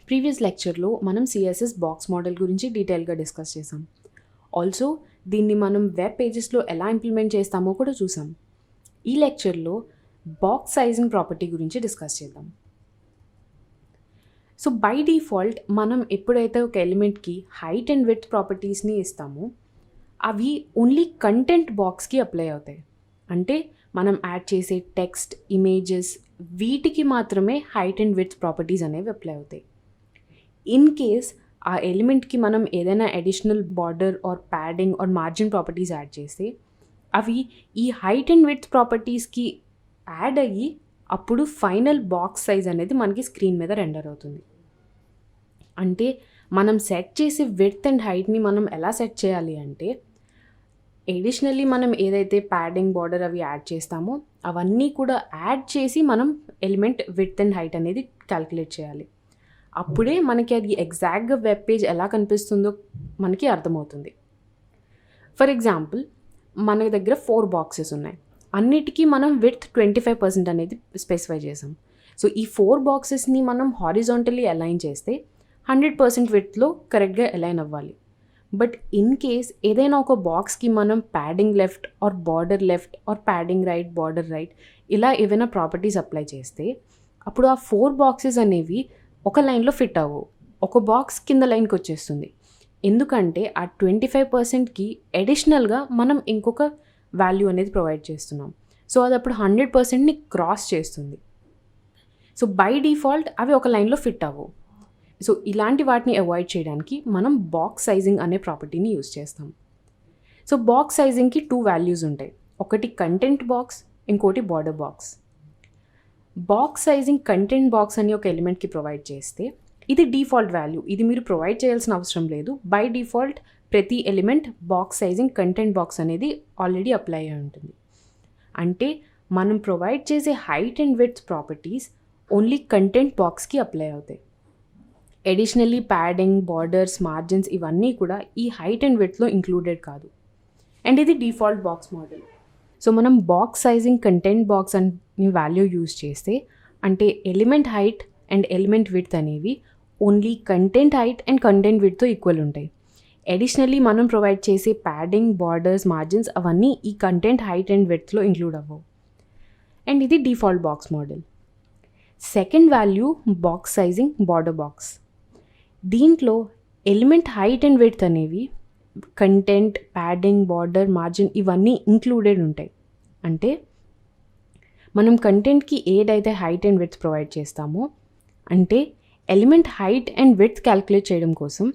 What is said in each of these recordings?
Previous లెక్చర్లో మనం CSS box model గురించి డీటెయిల్గా డిస్కస్ చేసాం. ఆల్సో దీన్ని మనం వెబ్ పేజెస్లో ఎలా ఇంప్లిమెంట్ చేస్తామో కూడా చూసాం. ఈ లెక్చర్లో బాక్స్ సైజింగ్ ప్రాపర్టీ గురించి డిస్కస్ చేద్దాం. సో బై డిఫాల్ట్ మనం ఎప్పుడైతే ఒక ఎలిమెంట్కి హైట్ అండ్ విడ్త్ ప్రాపర్టీస్ని ఇస్తామో అవి ఓన్లీ కంటెంట్ బాక్స్కి అప్లై అవుతాయి. అంటే మనం యాడ్ చేసే టెక్స్ట్, ఇమేజెస్ వీటికి మాత్రమే హైట్ అండ్ విడ్త్ ప్రాపర్టీస్ అనేవి అప్లై అవుతాయి. ఇన్ కేస్ ఆ ఎలిమెంట్కి మనం ఏదైనా additional border or padding or margin properties add చేస్తే అవి ఈ హైట్ అండ్ విడ్త్ ప్రాపర్టీస్కి యాడ్ అయ్యి అప్పుడు ఫైనల్ బాక్స్ సైజ్ అనేది మనకి స్క్రీన్ మీద రెండర్ అవుతుంది. అంటే మనం సెట్ చేసే విడ్త్ అండ్ హైట్ని మనం ఎలా సెట్ చేయాలి అంటే ఎడిషనల్లీ మనం ఏదైతే ప్యాడింగ్, బార్డర్ అవి యాడ్ చేస్తామో అవన్నీ కూడా యాడ్ చేసి మనం ఎలిమెంట్ విడ్త్ అండ్ హైట్ అనేది క్యాల్కులేట్ చేయాలి. అప్పుడే మనకి అది ఎగ్జాక్ట్గా వెబ్ పేజ్ ఎలా కనిపిస్తుందో మనకి అర్థమవుతుంది. ఫర్ ఎగ్జాంపుల్ మన దగ్గర 4 బాక్సెస్ ఉన్నాయి. అన్నిటికీ మనం విడ్త్ 25% అనేది స్పెసిఫై చేసాం. సో ఈ 4 బాక్సెస్ని మనం హారిజాంటల్లీ అలైన్ చేస్తే 100% విడ్త్లో కరెక్ట్గా అలైన్ అవ్వాలి. బట్ ఇన్ కేస్ ఏదైనా ఒక బాక్స్కి మనం padding left or border left or padding right, border right ఇలా ఏవైనా ప్రాపర్టీస్ అప్లై చేస్తే అప్పుడు ఆ 4 బాక్సెస్ అనేవి ఒక లైన్లో ఫిట్ అవ్వవు. ఒక బాక్స్ కింద లైన్కి వచ్చేస్తుంది. ఎందుకంటే ఆ 25%కి అడిషనల్గా మనం ఇంకొక వాల్యూ అనేది ప్రొవైడ్ చేస్తున్నాం. సో అది అప్పుడు 100%ని క్రాస్ చేస్తుంది. సో బై డిఫాల్ట్ అవి ఒక లైన్లో ఫిట్ అవ్వవు. సో ఇలాంటి వాటిని అవాయిడ్ చేయడానికి మనం బాక్స్ సైజింగ్ అనే ప్రాపర్టీని యూజ్ చేస్తాం. సో బాక్స్ సైజింగ్కి 2 వాల్యూస్ ఉంటాయి. ఒకటి కంటెంట్ బాక్స్, ఇంకోటి border box. Box sizing content box అని ఒక ఎలిమెంట్కి ప్రొవైడ్ చేస్తే ఇది డిఫాల్ట్ వాల్యూ. ఇది మీరు ప్రొవైడ్ చేయాల్సిన అవసరం లేదు. బై డిఫాల్ట్ ప్రతి element box sizing content box అనేది ఆల్రెడీ అప్లై అయి ఉంటుంది. అంటే మనం ప్రొవైడ్ చేసే height and width properties only content బాక్స్కి అప్లై అవుతాయి. ఎడిషనల్లీ ప్యాడింగ్, బార్డర్స్, మార్జిన్స్ ఇవన్నీ కూడా ఈ హైట్ అండ్ విడ్త్లో ఇంక్లూడెడ్ కాదు. అండ్ ఇది డిఫాల్ట్ బాక్స్ మోడల్. సో మనం బాక్స్ సైజింగ్ కంటెంట్ బాక్స్ అని వాల్యూ యూజ్ చేస్తే అంటే element height and element width అనేవి only content height and content విడ్త్తో equal ఉంటాయి. ఎడిషనల్లీ మనం ప్రొవైడ్ చేసే ప్యాడింగ్, బార్డర్స్, మార్జిన్స్ అవన్నీ ఈ కంటెంట్ హైట్ అండ్ విడ్త్లో ఇంక్లూడ్ అవ్వవు. అండ్ ఇది default box model. Second value box sizing border box. దీంట్లో ఎలిమెంట్ హైట్ అండ్ విడ్త్ అనేవి కంటెంట్, ప్యాడింగ్, బార్డర్, మార్జిన్ ఇవన్నీ ఇంక్లూడెడ్ ఉంటాయి. అంటే మనం కంటెంట్కి ఏదైతే హైట్ అండ్ విడ్త్ ప్రొవైడ్ చేస్తామో అంటే element height and width calculate చేయడం కోసం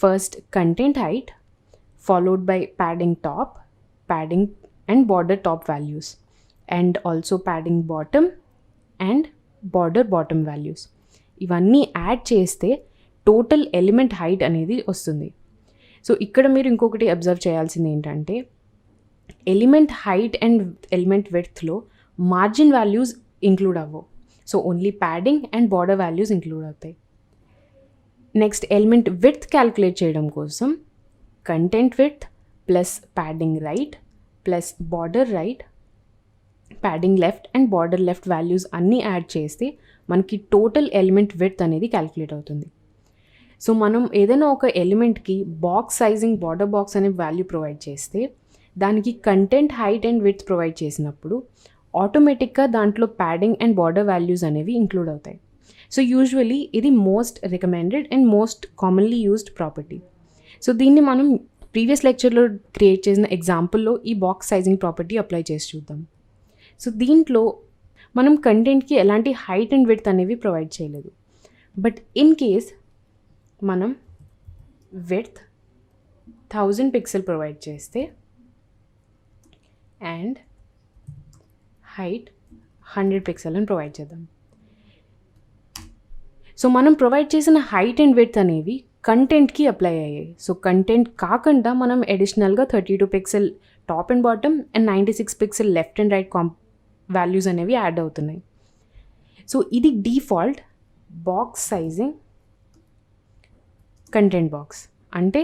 first content height followed by padding top, padding and border top values and also padding bottom and border bottom values ఇవన్నీ యాడ్ చేస్తే టోటల్ ఎలిమెంట్ హైట్ అనేది వస్తుంది. So ఇక్కడ మీరు ఇంకొకటి అబ్జర్వ్ చేయాల్సింది ఏంటంటే ఎలిమెంట్ హైట్ అండ్ ఎలిమెంట్ విడ్త్లో మార్జిన్ వాల్యూస్ ఇంక్లూడ్ అవ్వవు. So only padding and border values include అవుతాయి. నెక్స్ట్ ఎలిమెంట్ విడ్త్ క్యాల్కులేట్ చేయడం కోసం content width plus padding right plus border right, padding left and border left values అన్నీ add చేస్తే మనకి total element width అనేది calculate అవుతుంది. So మనం ఏదైనా ఒక ఎలిమెంట్కి బాక్స్ సైజింగ్ బార్డర్ బాక్స్ అనే వాల్యూ ప్రొవైడ్ చేస్తే దానికి content height and width provide చేసినప్పుడు ఆటోమేటిక్గా దాంట్లో ప్యాడింగ్ అండ్ బార్డర్ వాల్యూస్ అనేవి ఇంక్లూడ్ అవుతాయి. సో యూజువలీ ఇది most recommended and most commonly used property. So దీన్ని మనం ప్రీవియస్ లెక్చర్లో క్రియేట్ చేసిన ఎగ్జాంపుల్లో ఈ బాక్స్ సైజింగ్ ప్రాపర్టీ అప్లై చేసి చూద్దాం. సో దీంట్లో మనం కంటెంట్కి ఎలాంటి హైట్ అండ్ విడ్త్ అనేవి ప్రొవైడ్ చేయలేదు. బట్ ఇన్ కేస్ మనం విడ్త్ 1000 పిక్సెల్ ప్రొవైడ్ చేస్తే అండ్ హైట్ 100 పిక్సెల్ అని ప్రొవైడ్ చేద్దాం. సో మనం ప్రొవైడ్ చేసిన హైట్ అండ్ విడ్త్ అనేవి కంటెంట్కి అప్లై అయ్యాయి. సో కంటెంట్ కాకుండా మనం అడిషనల్గా 32 pixel top and bottom and 96 pixel left and right values అనేవి యాడ్ అవుతున్నాయి. సో ఇది default box sizing content box. అంటే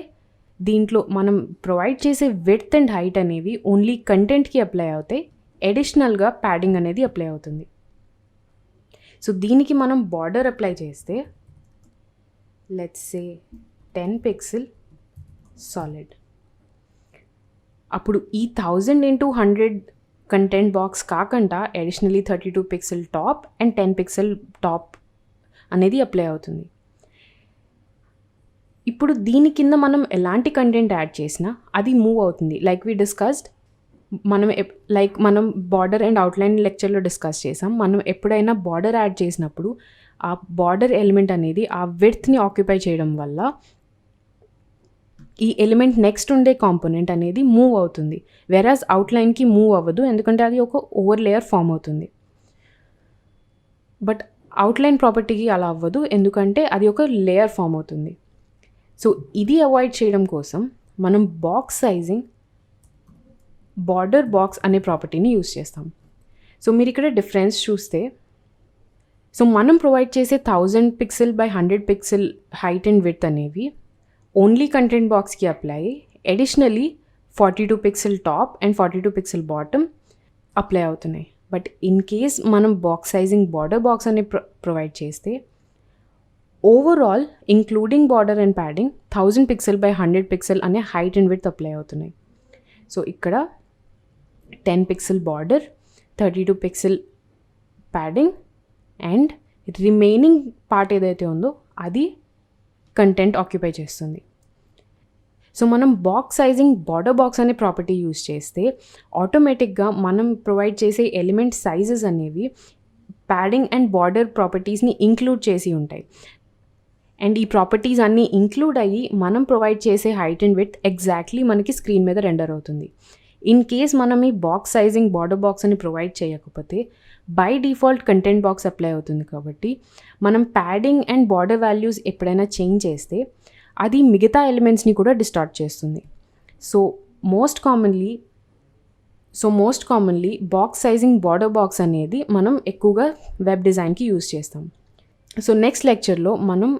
దీంట్లో మనం ప్రొవైడ్ చేసే విడ్త్ అండ్ హైట్ అనేవి ఓన్లీ కంటెంట్కి అప్లై అవుతాయి. అడిషనల్గా ప్యాడింగ్ అనేది అప్లై అవుతుంది. సో దీనికి మనం బార్డర్ అప్లై చేస్తే లెట్స్ సే 10 పిక్సెల్ సాలిడ్. అప్పుడు ఈ 1000 into 100 కంటెంట్ బాక్స్ కాకుండా additionally 32 pixel top and 10 pixel top అనేది అప్లై అవుతుంది. ఇప్పుడు దీని కింద మనం ఎలాంటి కంటెంట్ యాడ్ చేసినా అది మూవ్ అవుతుంది. లైక్ వీ డిస్కస్డ్, మనం బార్డర్ అండ్ అవుట్లైన్ లెక్చర్లో డిస్కస్ చేసాం. మనం ఎప్పుడైనా బార్డర్ యాడ్ చేసినప్పుడు ఆ బార్డర్ ఎలిమెంట్ అనేది ఆ విడ్త్ని ఆక్యుపై చేయడం వల్ల ఈ ఎలిమెంట్ నెక్స్ట్ ఉండే కాంపోనెంట్ అనేది మూవ్ అవుతుంది. వెరాజ్ అవుట్లైన్కి మూవ్ అవ్వదు, ఎందుకంటే అది ఒక ఓవర్ లేయర్ ఫామ్ అవుతుంది. బట్ అవుట్లైన్ ప్రాపర్టీకి అలా అవ్వదు, ఎందుకంటే అది ఒక లేయర్ ఫామ్ అవుతుంది. సో ఇది అవాయిడ్ చేయడం కోసం మనం బాక్స్ సైజింగ్ బార్డర్ బాక్స్ అనే ప్రాపర్టీని యూస్ చేస్తాం. సో మీరు ఇక్కడ డిఫరెన్స్ చూస్తే, సో మనం ప్రొవైడ్ చేసే 1000 pixel by 100 pixel height and width అనేవి ఓన్లీ కంటెంట్ బాక్స్కి apply, additionally 42 pixel top and 42 pixel bottom apply అవుతున్నాయి. బట్ ఇన్ కేస్ మనం బాక్స్ సైజింగ్ బార్డర్ బాక్స్ అని ప్రొవైడ్ చేస్తే overall including border and padding 1000 pixel by 100 pixel అనే height and width apply అవుతున్నాయి. So ఇక్కడ 10 pixel border, 32 pixel padding and remaining part ఏదైతే ఉందో అది కంటెంట్ ఆక్యుపై చేస్తుంది. సో మనం బాక్స్ సైజింగ్ బార్డర్ బాక్స్ అనే ప్రాపర్టీ యూజ్ చేస్తే ఆటోమేటిక్గా మనం ప్రొవైడ్ చేసే ఎలిమెంట్ సైజెస్ అనేవి ప్యాడింగ్ అండ్ బార్డర్ ప్రాపర్టీస్ని ఇంక్లూడ్ చేసి ఉంటాయి. అండ్ ఈ ప్రాపర్టీస్ అన్నీ ఇంక్లూడ్ అయ్యి మనం ప్రొవైడ్ చేసే హైట్ అండ్ విడ్త్ ఎగ్జాక్ట్లీ మనకి స్క్రీన్ మీద రెండర్ అవుతుంది. ఇన్ కేస్ మనం ఈ బాక్స్ సైజింగ్ బార్డర్ బాక్స్ అని ప్రొవైడ్ చేయకపోతే by default content box apply అవుతుంది. కాబట్టి మనం ప్యాడింగ్ అండ్ బార్డర్ వాల్యూస్ ఎప్పుడైనా చేంజ్ చేస్తే అది మిగతా ఎలిమెంట్స్ని కూడా డిస్టార్ట్ చేస్తుంది. So most commonly box sizing border box అనేది మనం ఎక్కువగా వెబ్ డిజైన్కి యూజ్ చేస్తాం. సో నెక్స్ట్ లెక్చర్లో మనం